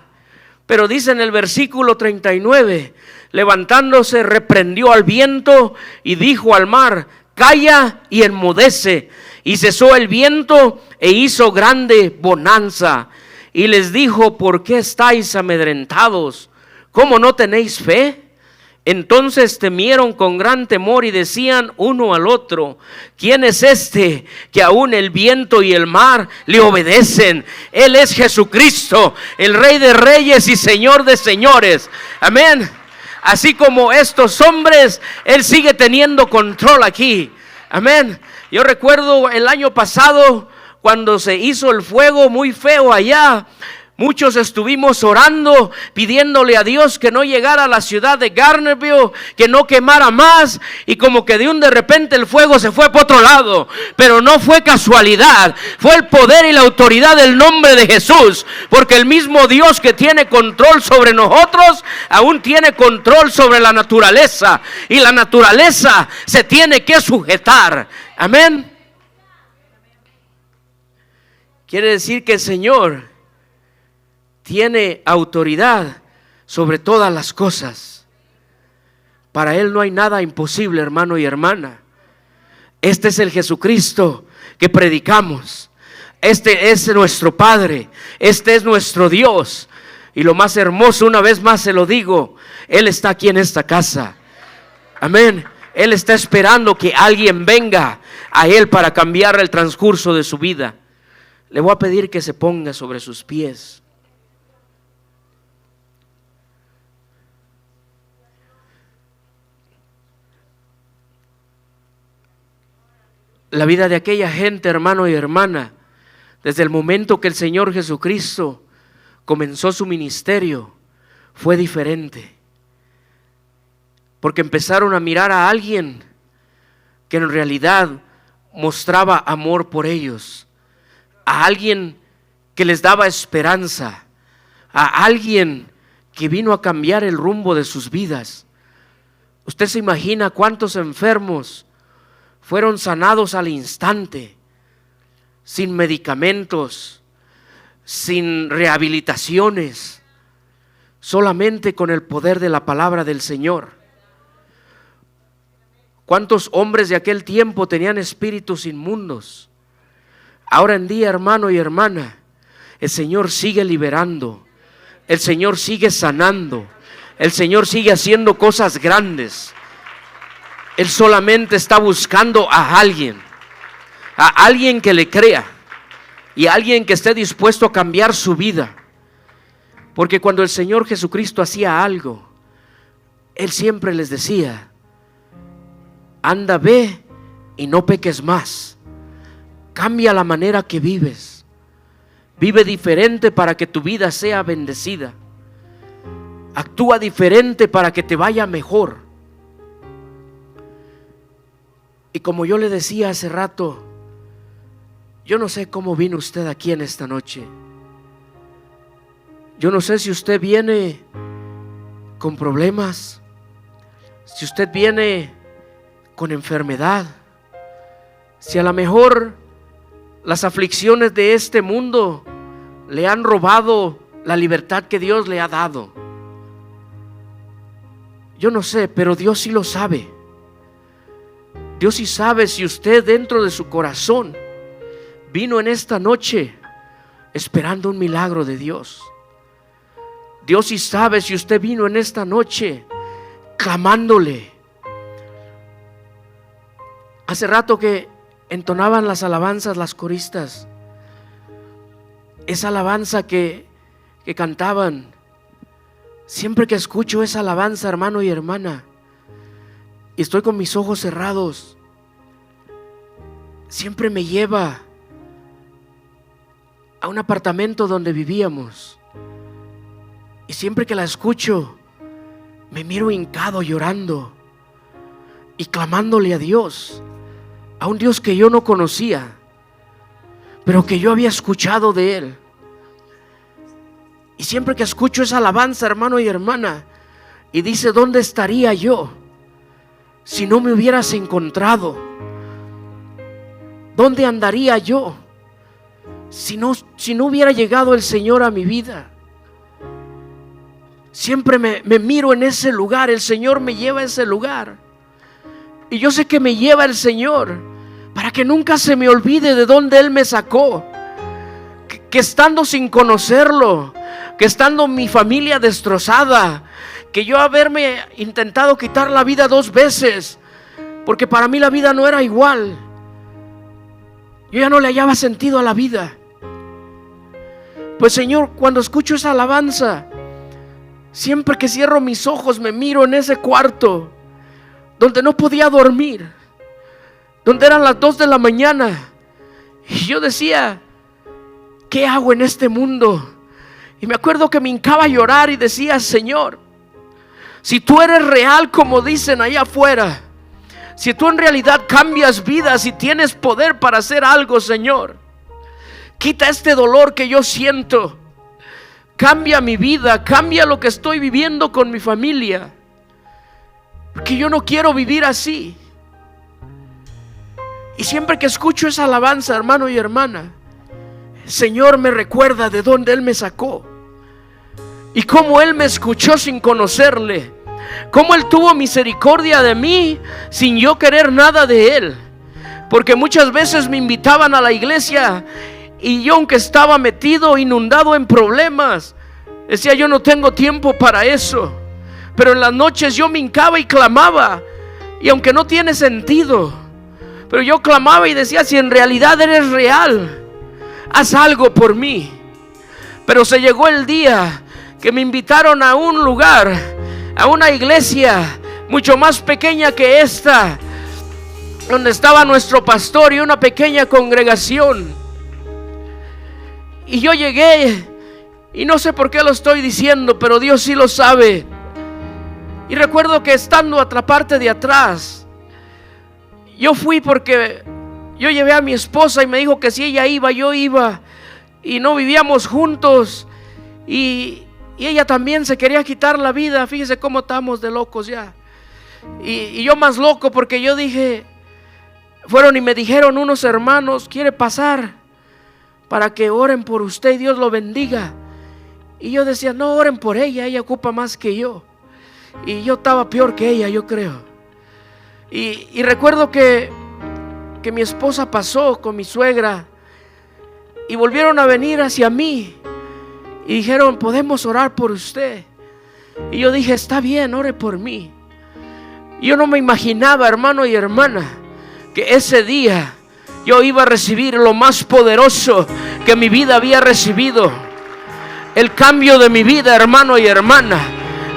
Pero dice en el versículo 39: levantándose, reprendió al viento y dijo al mar: calla y enmudece. Y cesó el viento e hizo grande bonanza. Y les dijo: ¿por qué estáis amedrentados? ¿Cómo no tenéis fe? Entonces temieron con gran temor y decían uno al otro: ¿quién es este que aún el viento y el mar le obedecen? Él es Jesucristo, el Rey de Reyes y Señor de Señores. Amén. Así como estos hombres, Él sigue teniendo control aquí. Amén. Yo recuerdo el año pasado, cuando se hizo el fuego muy feo allá, muchos estuvimos orando, pidiéndole a Dios que no llegara a la ciudad de Garnerville, que no quemara más, y como que de repente el fuego se fue por otro lado. Pero no fue casualidad, fue el poder y la autoridad del nombre de Jesús, porque el mismo Dios que tiene control sobre nosotros, aún tiene control sobre la naturaleza, y la naturaleza se tiene que sujetar. Amén. Quiere decir que el Señor tiene autoridad sobre todas las cosas. Para Él no hay nada imposible, hermano y hermana. Este es el Jesucristo que predicamos. Este es nuestro Padre. Este es nuestro Dios. Y lo más hermoso, una vez más se lo digo, Él está aquí en esta casa. Amén. Él está esperando que alguien venga a Él para cambiar el transcurso de su vida. Le voy a pedir que se ponga sobre sus pies. La vida de aquella gente, hermano y hermana, desde el momento que el Señor Jesucristo comenzó su ministerio, fue diferente. Porque empezaron a mirar a alguien que en realidad mostraba amor por ellos. a alguien que les daba esperanza, a alguien que vino a cambiar el rumbo de sus vidas. Usted se imagina cuántos enfermos fueron sanados al instante, sin medicamentos, sin rehabilitaciones, solamente con el poder de la palabra del Señor. ¿Cuántos hombres de aquel tiempo tenían espíritus inmundos? Ahora en día, hermano y hermana, el Señor sigue liberando, el Señor sigue sanando, el Señor sigue haciendo cosas grandes. Él solamente está buscando a alguien que le crea y a alguien que esté dispuesto a cambiar su vida. Porque cuando el Señor Jesucristo hacía algo, Él siempre les decía: anda, ve y no peques más. Cambia la manera que vives. Vive diferente para que tu vida sea bendecida. Actúa diferente para que te vaya mejor. Y como yo le decía hace rato, yo no sé cómo vino usted aquí en esta noche. Yo no sé si usted viene con problemas, si usted viene con enfermedad, si a lo mejor las aflicciones de este mundo le han robado la libertad que Dios le ha dado. Yo no sé, pero Dios sí lo sabe. Dios sí sabe si usted dentro de su corazón vino en esta noche esperando un milagro de Dios. Dios sí sabe si usted vino en esta noche clamándole. Hace rato que entonaban las alabanzas las coristas, esa alabanza que cantaban. Siempre que escucho esa alabanza, hermano y hermana, y estoy con mis ojos cerrados, siempre me lleva a un apartamento donde vivíamos. Y siempre que la escucho, me miro hincado llorando y clamándole a Dios, a un Dios que yo no conocía, pero que yo había escuchado de Él. Y siempre que escucho esa alabanza, hermano y hermana, y dice: ¿dónde estaría yo si no me hubieras encontrado? ¿Dónde andaría yo si no hubiera llegado el Señor a mi vida? Siempre me miro en ese lugar. El Señor me lleva a ese lugar, y yo sé que me lleva el Señor para que nunca se me olvide de dónde Él me sacó. Que estando sin conocerlo, que estando mi familia destrozada, que yo haberme intentado quitar la vida 2 veces, porque para mí la vida no era igual. Yo ya no le hallaba sentido a la vida. Pues Señor, cuando escucho esa alabanza, siempre que cierro mis ojos me miro en ese cuarto donde no podía dormir, donde eran las 2 de la mañana, y yo decía: ¿qué hago en este mundo? Y me acuerdo que me hincaba a llorar y decía: Señor, si tú eres real como dicen allá afuera, si tú en realidad cambias vidas y tienes poder para hacer algo, Señor, quita este dolor que yo siento, cambia mi vida, cambia lo que estoy viviendo con mi familia, porque yo no quiero vivir así. Y siempre que escucho esa alabanza, hermano y hermana, el Señor me recuerda de dónde Él me sacó y cómo Él me escuchó sin conocerle, cómo Él tuvo misericordia de mí sin yo querer nada de Él. Porque muchas veces me invitaban a la iglesia y yo, aunque estaba metido, inundado en problemas, decía: yo no tengo tiempo para eso. Pero en las noches yo me hincaba y clamaba, y aunque no tiene sentido, pero yo clamaba y decía: si en realidad eres real, haz algo por mí. Pero se llegó el día que me invitaron a un lugar, a una iglesia mucho más pequeña que esta, donde estaba nuestro pastor y una pequeña congregación. Y yo llegué, y no sé por qué lo estoy diciendo, pero Dios sí lo sabe. Y recuerdo que estando a la parte de atrás, yo fui porque yo llevé a mi esposa y me dijo que si ella iba, yo iba, y no vivíamos juntos, y ella también se quería quitar la vida. Fíjese cómo estamos de locos ya. Y yo más loco, porque yo dije, fueron y me dijeron unos hermanos, quiere pasar para que oren por usted y Dios lo bendiga. Y yo decía, no oren por ella, ella ocupa más que yo. Y yo estaba peor que ella, yo creo. Y recuerdo que mi esposa pasó con mi suegra y volvieron a venir hacia mí y dijeron, podemos orar por usted. Y yo dije, está bien, ore por mí. Yo no me imaginaba, hermano y hermana, que ese día yo iba a recibir lo más poderoso que mi vida había recibido. El cambio de mi vida, hermano y hermana.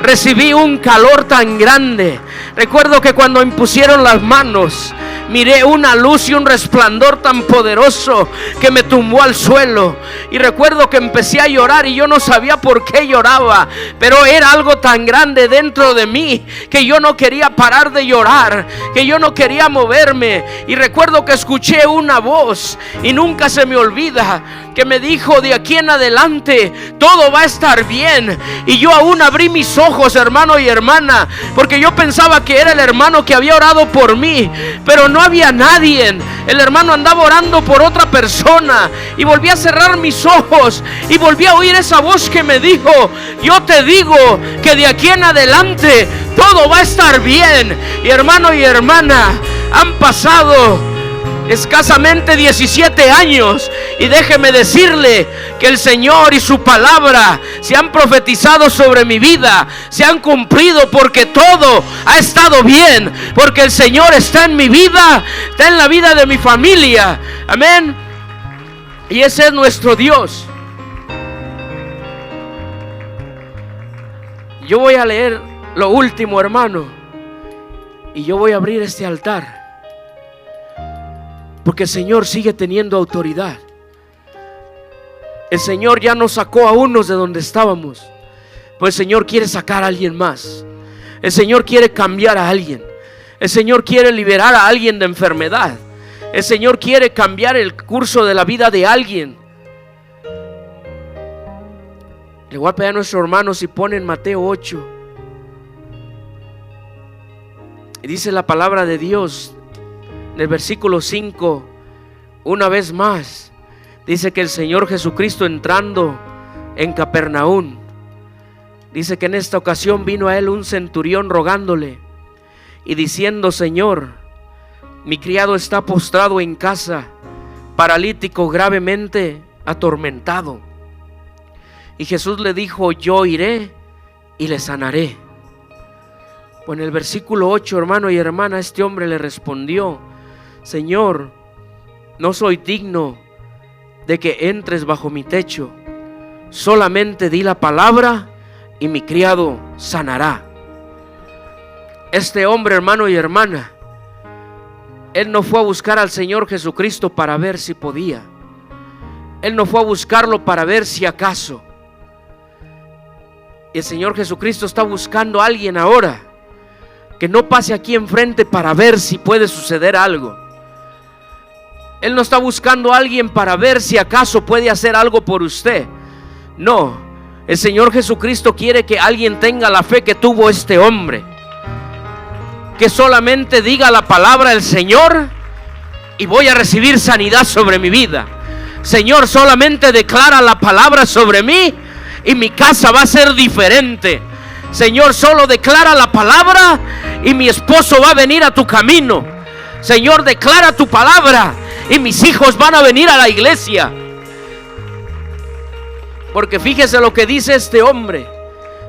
Recibí un calor tan grande. Recuerdo que cuando impusieron las manos, miré una luz y un resplandor tan poderoso que me tumbó al suelo. Y recuerdo que empecé a llorar y yo no sabía por qué lloraba, pero era algo tan grande dentro de mí que yo no quería parar de llorar, que yo no quería moverme. Y recuerdo que escuché una voz, y nunca se me olvida, que me dijo, de aquí en adelante todo va a estar bien. Y yo aún abrí mis ojos, hermano y hermana, porque yo pensaba que era el hermano que había orado por mí, pero no había nadie. El hermano andaba orando por otra persona. Y volví a cerrar mis ojos y volví a oír esa voz que me dijo, yo te digo que de aquí en adelante todo va a estar bien. Y hermano y hermana, han pasado escasamente 17 años, y déjeme decirle que el Señor y su palabra se han profetizado sobre mi vida, se han cumplido, porque todo ha estado bien, porque el Señor está en mi vida, está en la vida de mi familia. Amén. Y ese es nuestro Dios. Yo voy a leer lo último, hermano, y yo voy a abrir este altar, porque el Señor sigue teniendo autoridad. El Señor ya nos sacó a unos de donde estábamos, pues el Señor quiere sacar a alguien más. El Señor quiere cambiar a alguien. El Señor quiere liberar a alguien de enfermedad. El Señor quiere cambiar el curso de la vida de alguien. Le voy a pedir a nuestros hermanos si ponen Mateo 8. Y dice la palabra de Dios en el versículo 5, una vez más, dice que el Señor Jesucristo, entrando en Capernaum, dice que en esta ocasión vino a él un centurión rogándole y diciendo, Señor, mi criado está postrado en casa, paralítico, gravemente atormentado. Y Jesús le dijo, yo iré y le sanaré. Pues en el versículo 8, hermano y hermana, este hombre le respondió, Señor, no soy digno de que entres bajo mi techo, solamente di la palabra y mi criado sanará. Este hombre, hermano y hermana, él no fue a buscar al Señor Jesucristo para ver si podía. Él no fue a buscarlo para ver si acaso. El Señor Jesucristo está buscando a alguien ahora que no pase aquí enfrente para ver si puede suceder algo. Él no está buscando a alguien para ver si acaso puede hacer algo por usted. No, el Señor Jesucristo quiere que alguien tenga la fe que tuvo este hombre, que solamente diga la palabra del Señor y voy a recibir sanidad sobre mi vida. Señor, solamente declara la palabra sobre mí y mi casa va a ser diferente. Señor, solo declara la palabra y mi esposo va a venir a tu camino. Señor, declara tu palabra y mis hijos van a venir a la iglesia. Porque fíjese lo que dice este hombre,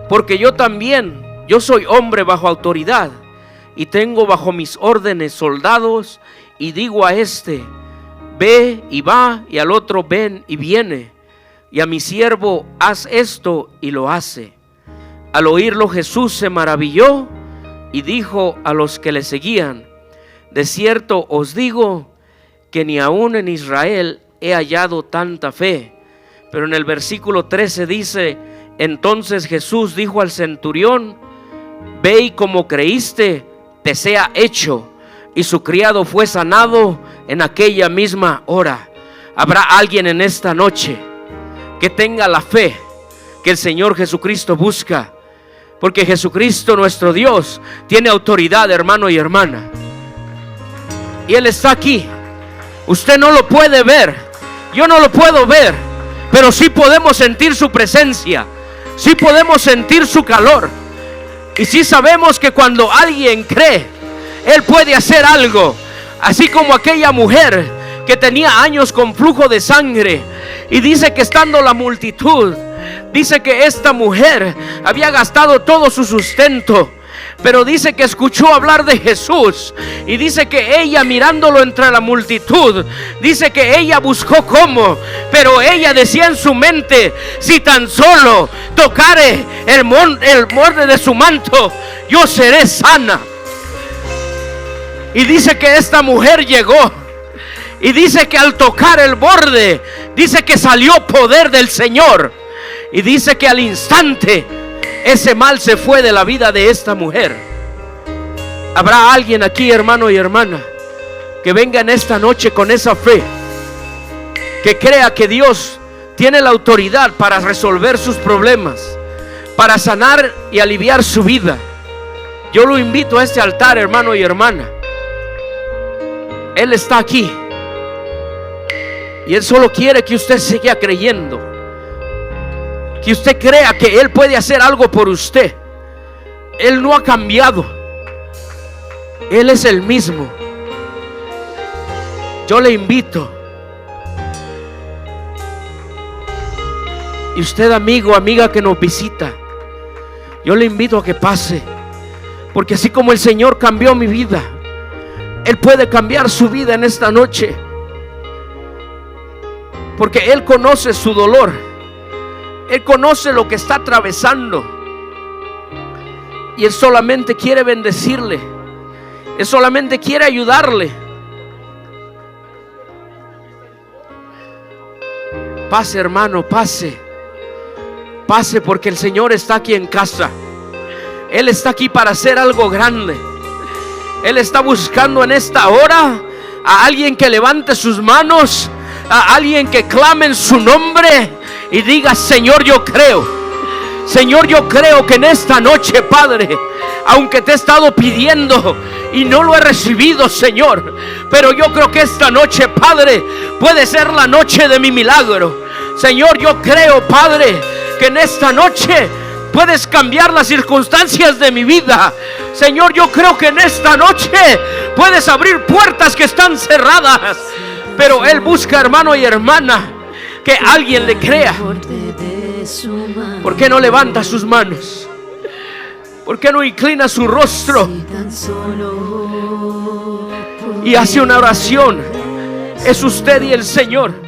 porque yo también, yo soy hombre bajo autoridad y tengo bajo mis órdenes soldados, y digo a este, ve y va, y al otro ven y viene, y a mi siervo haz esto y lo hace. Al oírlo Jesús se maravilló y dijo a los que le seguían, de cierto os digo que ni aún en Israel he hallado tanta fe. Pero en el versículo 13 dice, entonces Jesús dijo al centurión, ve y como creíste, te sea hecho. Y su criado fue sanado en aquella misma hora. Habrá alguien en esta noche que tenga la fe que el Señor Jesucristo busca, porque Jesucristo nuestro Dios tiene autoridad, hermano y hermana, y Él está aquí. Usted no lo puede ver, yo no lo puedo ver, pero sí podemos sentir su presencia, sí podemos sentir su calor, y sí sabemos que cuando alguien cree, Él puede hacer algo. Así como aquella mujer que tenía años con flujo de sangre, y dice que estando la multitud, dice que esta mujer había gastado todo su sustento, pero dice que escuchó hablar de Jesús, y dice que ella, mirándolo entre la multitud, dice que ella buscó cómo, pero ella decía en su mente: si tan solo tocare el borde de su manto, yo seré sana. Y dice que esta mujer llegó, y dice que al tocar el borde, dice que salió poder del Señor, y dice que al instante ese mal se fue de la vida de esta mujer. Habrá alguien aquí, hermano y hermana, que venga en esta noche con esa fe, que crea que Dios tiene la autoridad para resolver sus problemas, para sanar y aliviar su vida. Yo lo invito a este altar, hermano y hermana. Él está aquí, y Él solo quiere que usted siga creyendo, que usted crea que Él puede hacer algo por usted. Él no ha cambiado, Él es el mismo. Yo le invito, y usted, amigo, amiga que nos visita, yo le invito a que pase, porque así como el Señor cambió mi vida, Él puede cambiar su vida en esta noche, porque Él conoce su dolor, Él conoce lo que está atravesando, y Él solamente quiere bendecirle, Él solamente quiere ayudarle. Pase, hermano, pase, pase, porque el Señor está aquí en casa. Él está aquí para hacer algo grande. Él está buscando en esta hora a alguien que levante sus manos, a alguien que clame en su nombre y diga: Señor, yo creo. Señor, yo creo que en esta noche, Padre, aunque te he estado pidiendo y no lo he recibido, Señor, pero yo creo que esta noche, Padre, puede ser la noche de mi milagro. Señor, yo creo, Padre, que en esta noche puedes cambiar las circunstancias de mi vida. Señor, yo creo que en esta noche puedes abrir puertas que están cerradas. Pero Él busca, hermano y hermana, que alguien le crea. ¿Por qué no levanta sus manos? ¿Por qué no inclina su rostro y hace una oración? Es usted y el Señor.